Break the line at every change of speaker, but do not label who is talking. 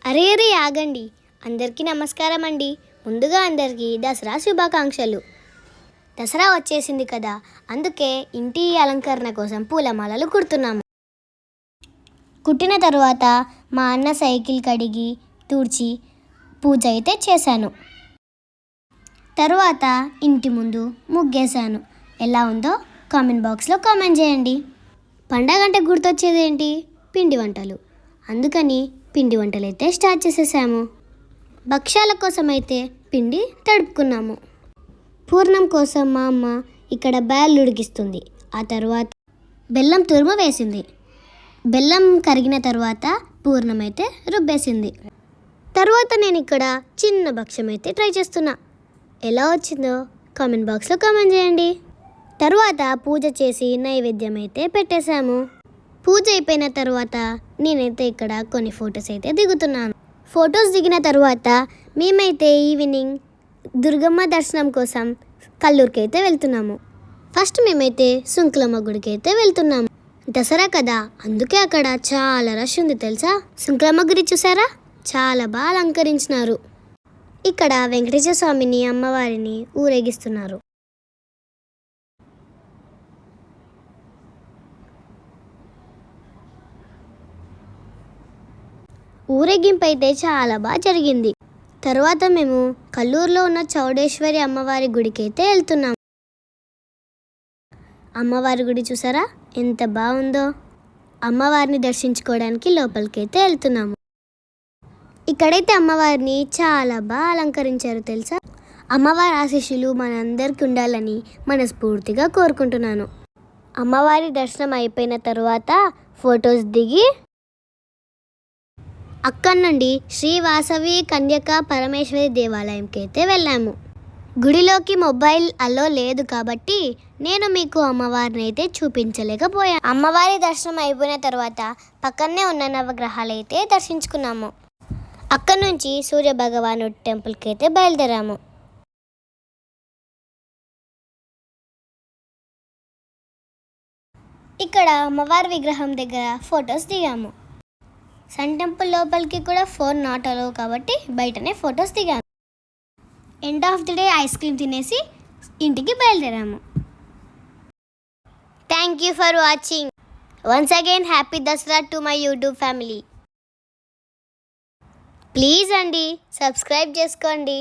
అరే అరే ఆగండి. అందరికీ నమస్కారం అండి. ముందుగా అందరికీ దసరా శుభాకాంక్షలు. దసరా వచ్చేసింది కదా, అందుకే ఇంటి అలంకరణ కోసం పూలమాలలు కుడుతున్నాము. కుట్టిన తర్వాత మా అన్న సైకిల్ కడిగి తూడ్చి పూజ అయితే చేశాను. తర్వాత ఇంటి ముందు ముగ్గేశాను. ఎలా ఉందో కామెంట్ బాక్స్లో కామెంట్ చేయండి. పండగ అంటే గుర్తొచ్చేది ఏంటి? పిండి వంటలు. అందుకని పిండి వంటలు అయితే స్టార్ట్ చేసేసాము. భక్ష్యాల కోసం అయితే పిండి తడుపుకున్నాము. పూర్ణం కోసం మా అమ్మ ఇక్కడ బ్యాళ్ళు ఉడికిస్తుంది. ఆ తర్వాత బెల్లం తురుము వేసింది. బెల్లం కరిగిన తర్వాత పూర్ణం అయితే రుబ్బేసింది. తర్వాత నేను ఇక్కడ చిన్న భక్ష్యం అయితే ట్రై చేస్తున్నా. ఎలా వచ్చిందో కామెంట్ బాక్స్లో కామెంట్ చేయండి. తర్వాత పూజ చేసి నైవేద్యం అయితే పెట్టేశాము. పూజ అయిపోయిన తర్వాత నేనైతే ఇక్కడ కొన్ని ఫొటోస్ అయితే దిగుతున్నాను. ఫొటోస్ దిగిన తర్వాత మేమైతే ఈవినింగ్ దుర్గమ్మ దర్శనం కోసం కల్లూరుకి అయితే వెళ్తున్నాము. ఫస్ట్ మేమైతే సుంకులమ్మ గుడికి అయితే వెళ్తున్నాము. దసరా కదా, అందుకే అక్కడ చాలా రష్ ఉంది తెలుసా. సుంకులమ్మ గుడి చూసారా, చాలా బాగా అలంకరించినారు. ఇక్కడ వెంకటేశ్వర స్వామిని అమ్మవారిని ఊరేగిస్తున్నారు. ఊరేగింపు అయితే చాలా బాగా జరిగింది. తర్వాత మేము కల్లూరులో ఉన్న చౌడేశ్వరి అమ్మవారి గుడికి అయితే వెళ్తున్నాం. అమ్మవారి గుడి చూసారా ఎంత బాగుందో. అమ్మవారిని దర్శించుకోవడానికి లోపలికి అయితే వెళ్తున్నాము. ఇక్కడైతే అమ్మవారిని చాలా బాగా అలంకరించారు తెలుసా. అమ్మవారి ఆశీస్సులు మనందరికీ ఉండాలని మనస్ఫూర్తిగా కోరుకుంటున్నాను. అమ్మవారి దర్శనం అయిపోయిన తర్వాత ఫొటోస్ దిగి అక్కడి నుండి శ్రీ వాసవి కన్యక పరమేశ్వరి దేవాలయంకి అయితే వెళ్ళాము. గుడిలోకి మొబైల్ అలో లేదు కాబట్టి నేను మీకు అమ్మవారిని అయితే చూపించలేకపోయాను. అమ్మవారి దర్శనం అయిపోయిన తర్వాత పక్కనే ఉన్న నవగ్రహాలు అయితే దర్శించుకున్నాము. అక్కడి నుంచి సూర్య భగవానుడి టెంపుల్కి అయితే బయలుదేరాము. ఇక్కడ అమ్మవారి విగ్రహం దగ్గర ఫొటోస్ దిగాము. సన్ టెంపుల్ లోపలికి కూడా ఫోన్ నాట్ అలో కాబట్టి బయటనే ఫొటోస్ దిగాను. End of the day ice cream తినేసి ఇంటికి బయలుదేరాము. Thank you for watching. Once again happy Dasara to my YouTube family. Please అండి సబ్స్క్రైబ్ చేసుకోండి.